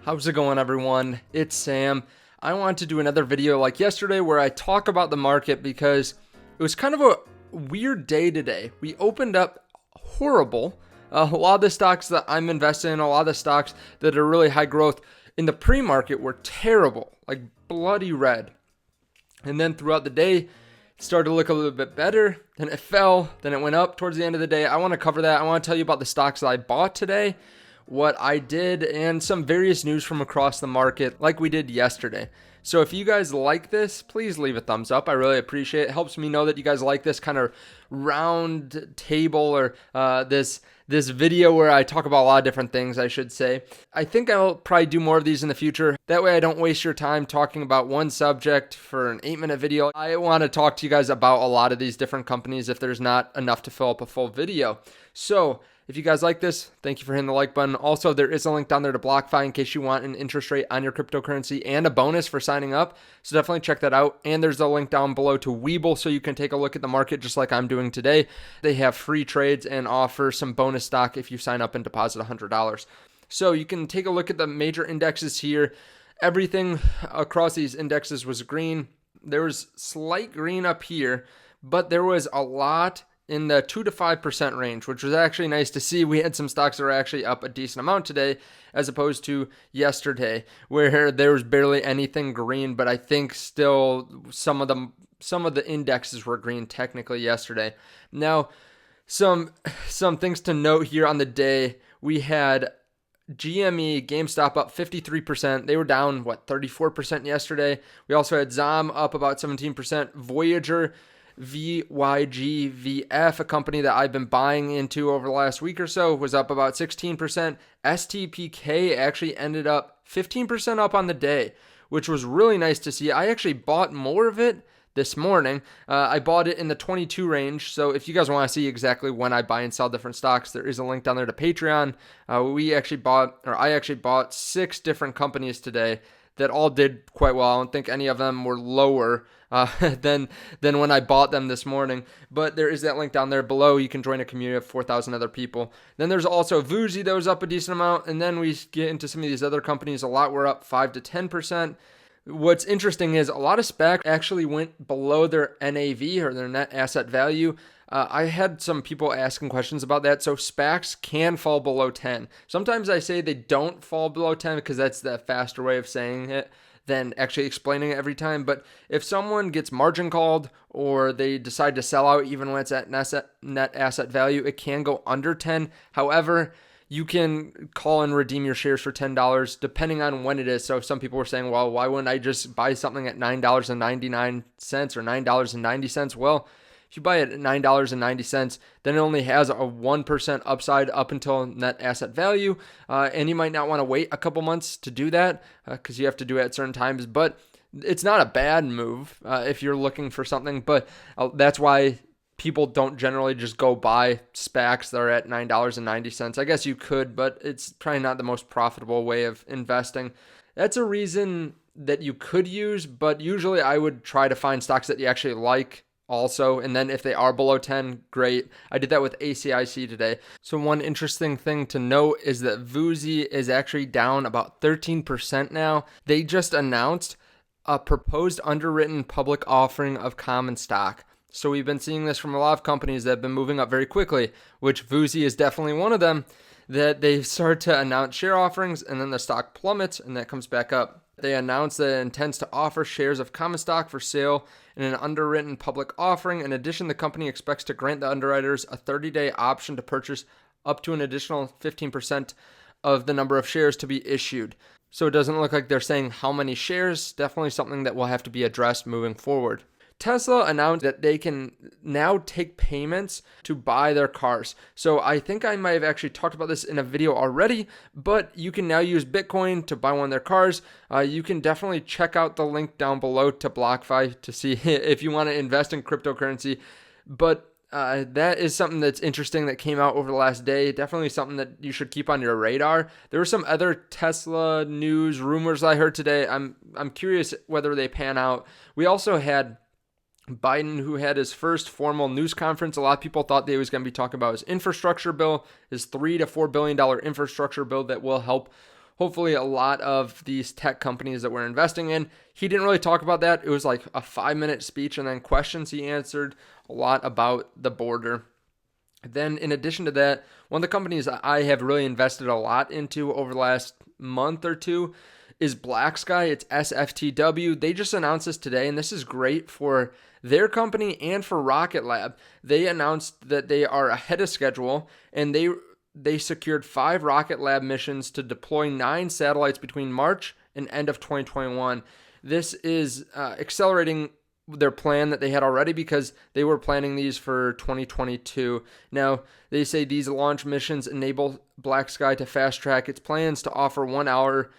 How's it going, everyone? It's Sam. I want to do another video like yesterday where I talk about the market because it was kind of a weird day today. We opened up horrible. A lot of the stocks that I'm invested in, a lot of the stocks that are really high growth in the pre-market were terrible, like bloody red. And then throughout the day, it started to look a little bit better. Then it fell. Then it went up towards the end of the day. I want to cover that. I want to tell you about the stocks that I bought today, what I did, and some various news from across the market like we did yesterday. So if you guys like this, please leave a thumbs up. I really appreciate it. It helps me know that you guys like this kind of round table or this video where I talk about a lot of different things, I should say. I think I'll probably do more of these in the future. That way I don't waste your time talking about one subject for an 8-minute video. I want to talk to you guys about a lot of these different companies if there's not enough to fill up a full video. So if you guys like this, thank you for hitting the like button. Also, there is a link down there to BlockFi in case you want an interest rate on your cryptocurrency and a bonus for signing up. So definitely check that out. And there's a link down below to Webull so you can take a look at the market just like I'm doing today. They have free trades and offer some bonus stock if you sign up and deposit $100. So you can take a look at the major indexes here. Everything across these indexes was green. There was slight green up here, but there was a lot in the 2 to 5% range, which was actually nice to see. We had some stocks that were actually up a decent amount today as opposed to yesterday where there was barely anything green, but I think still some of the indexes were green technically yesterday. Now, some things to note here on the day. We had GME, GameStop up 53%. They were down 34% yesterday. We also had ZOM up about 17%. Voyager, VYGVF, a company that I've been buying into over the last week or so, was up about 16%. STPK actually ended up 15% up on the day, which was really nice to see. I actually bought more of it this morning. I bought it in the 22 range. So if you guys want to see exactly when I buy and sell different stocks, there is a link down there to Patreon. I actually bought 6 different companies today that all did quite well. I don't think any of them were lower than when I bought them this morning. But there is that link down there below. You can join a community of 4,000 other people. Then there's also Vuzi that was up a decent amount. And then we get into some of these other companies. A lot were up 5 to 10%. What's interesting is a lot of SPACs actually went below their NAV or their net asset value. I had some people asking questions about that. So SPACs can fall below 10. Sometimes I say they don't fall below 10 because that's the faster way of saying it than actually explaining it every time. But if someone gets margin called or they decide to sell out even when it's at net asset value, it can go under 10. However, you can call and redeem your shares for $10 depending on when it is. So some people were saying, well, why wouldn't I just buy something at $9.99 or $9.90? Well, if you buy it at $9.90, then it only has a 1% upside up until net asset value. And you might not want to wait a couple months to do that because you have to do it at certain times. But it's not a bad move if you're looking for something. But that's why people don't generally just go buy SPACs that are at $9.90. I guess you could, but it's probably not the most profitable way of investing. That's a reason that you could use, but usually I would try to find stocks that you actually like also, and then if they are below 10, great. I did that with ACIC today. So one interesting thing to note is that Vuzi is actually down about 13% now. They just announced a proposed underwritten public offering of common stock. So we've been seeing this from a lot of companies that have been moving up very quickly, which Vuzi is definitely one of them, that they start to announce share offerings and then the stock plummets and that comes back up. They announced that it intends to offer shares of common stock for sale in an underwritten public offering. In addition, the company expects to grant the underwriters a 30-day option to purchase up to an additional 15% of the number of shares to be issued. So it doesn't look like they're saying how many shares. Definitely something that will have to be addressed moving forward. Tesla announced that they can now take payments to buy their cars. So I think I might have actually talked about this in a video already, but you can now use Bitcoin to buy one of their cars. You can definitely check out the link down below to BlockFi to see if you want to invest in cryptocurrency. But that is something that's interesting that came out over the last day. Definitely something that you should keep on your radar. There were some other Tesla news rumors I heard today. I'm curious whether they pan out. We also had Biden, who had his first formal news conference. A lot of people thought they was going to be talking about his infrastructure bill, his $3 to $4 billion infrastructure bill that will help hopefully a lot of these tech companies that we're investing in. He didn't really talk about that. It was like a 5-minute speech and then questions. He answered a lot about the border. Then in addition to that, one of the companies I have really invested a lot into over the last month or two is BlackSky. It's SFTW. They just announced this today, and this is great for their company and for Rocket Lab. They announced that they are ahead of schedule, and they secured 5 Rocket Lab missions to deploy 9 satellites between March and end of 2021. This is accelerating their plan that they had already because they were planning these for 2022. Now, they say these launch missions enable BlackSky to fast track its plans to offer 1-hour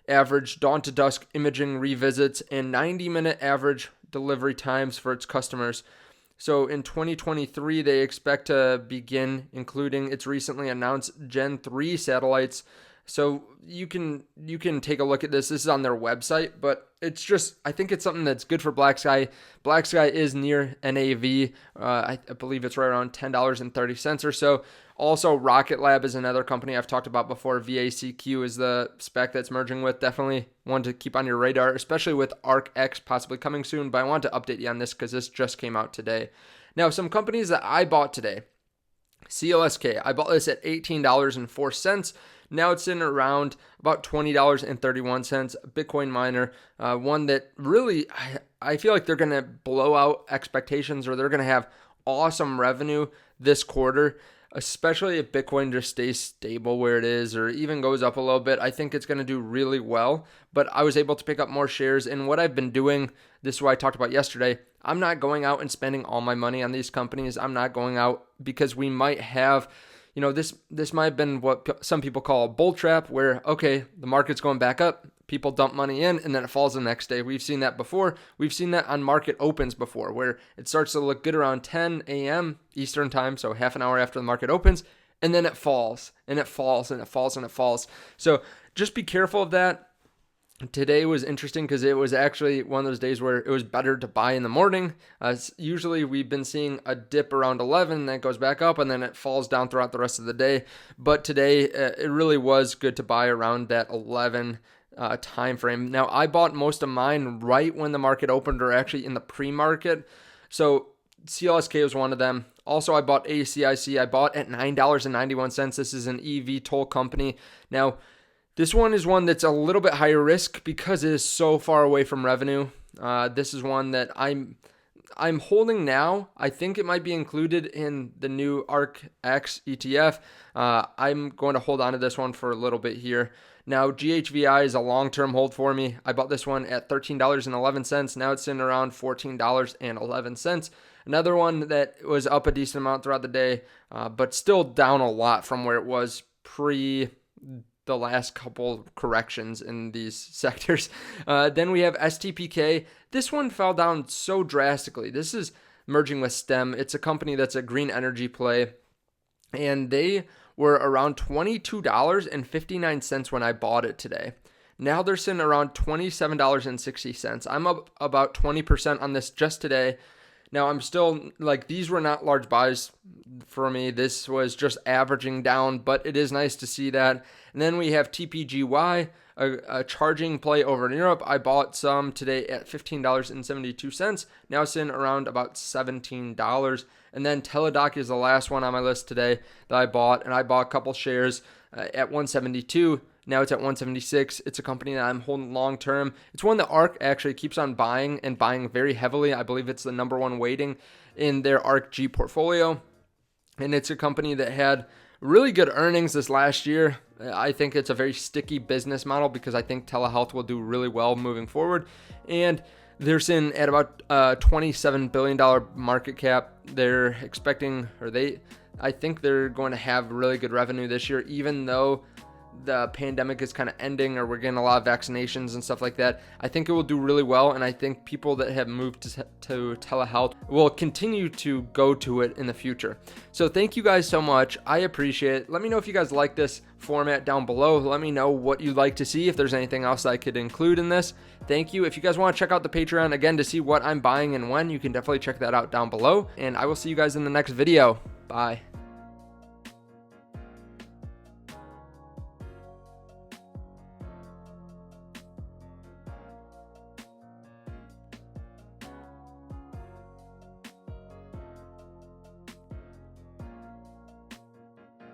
average dawn to dusk imaging revisits and 90-minute average delivery times for its customers. So in 2023, they expect to begin including its recently announced Gen 3 satellites. So you can take a look at this. This is on their website, but it's just, I think it's something that's good for BlackSky. BlackSky is near NAV. I believe it's right around $10.30 or so. Also, Rocket Lab is another company I've talked about before. VACQ is the spec that's merging with. Definitely one to keep on your radar, especially with ArcX possibly coming soon. But I want to update you on this because this just came out today. Now, some companies that I bought today. CLSK. I bought this at $18.04. Now it's in around about $20.31. Bitcoin miner, one that really, I feel like they're going to blow out expectations, or they're going to have awesome revenue this quarter, especially if Bitcoin just stays stable where it is or even goes up a little bit. I think it's going to do really well, but I was able to pick up more shares. And what I've been doing, this is what I talked about yesterday, I'm not going out and spending all my money on these companies. I'm not going out because we might have, this might have been what some people call a bull trap where, okay, the market's going back up, people dump money in, and then it falls the next day. We've seen that before. We've seen that on market opens before, where it starts to look good around 10 a.m. Eastern time, so half an hour after the market opens, and then it falls, and it falls, and it falls, and it falls. So just be careful of that. Today was interesting because it was actually one of those days where it was better to buy in the morning. Usually we've been seeing a dip around 11, then it goes back up, and then it falls down throughout the rest of the day. But today, it really was good to buy around that 11 time frame. Now, I bought most of mine right when the market opened, or actually in the pre-market. So CLSK was one of them. Also, I bought ACIC. I bought at $9.91. This is an eVTOL company. Now, this one is one that's a little bit higher risk because it is so far away from revenue. This is one that I'm holding now. I think it might be included in the new ArcX ETF. I'm going to hold on to this one for a little bit here. Now, GHVI is a long-term hold for me. I bought this one at $13.11. Now it's in around $14.11. Another one that was up a decent amount throughout the day, but still down a lot from where it was pre the last couple corrections in these sectors. Then we have STPK. This one fell down so drastically. This is merging with STEM. It's a company that's a green energy play, and they were around $22.59 when I bought it today. Now they're sitting around $27.60. I'm up about 20% on this just today. Now, I'm still, these were not large buys for me. This was just averaging down, but it is nice to see that. And then we have TPGY, a charging play over in Europe. I bought some today at $15.72. Now it's in around about $17. And then Teladoc is the last one on my list today that I bought, and I bought a couple shares at $172. Now it's at $176. It's a company that I'm holding long term. It's one that ARK actually keeps on buying and buying very heavily. I believe it's the number one weighting in their ARK-G portfolio. And it's a company that had really good earnings this last year. I think it's a very sticky business model because I think telehealth will do really well moving forward. And they're sitting at about $27 billion market cap. They're expecting, I think they're going to have really good revenue this year, even though the pandemic is kind of ending or we're getting a lot of vaccinations and stuff like that. I think it will do really well, and I think people that have moved to telehealth will continue to go to it in the future. So thank you guys so much. I appreciate it. Let me know if you guys like this format down below. Let me know what you'd like to see, if there's anything else I could include in this. Thank you. If you guys want to check out the Patreon again to see what I'm buying and when, you can definitely check that out down below, and I will see you guys in the next video. Bye.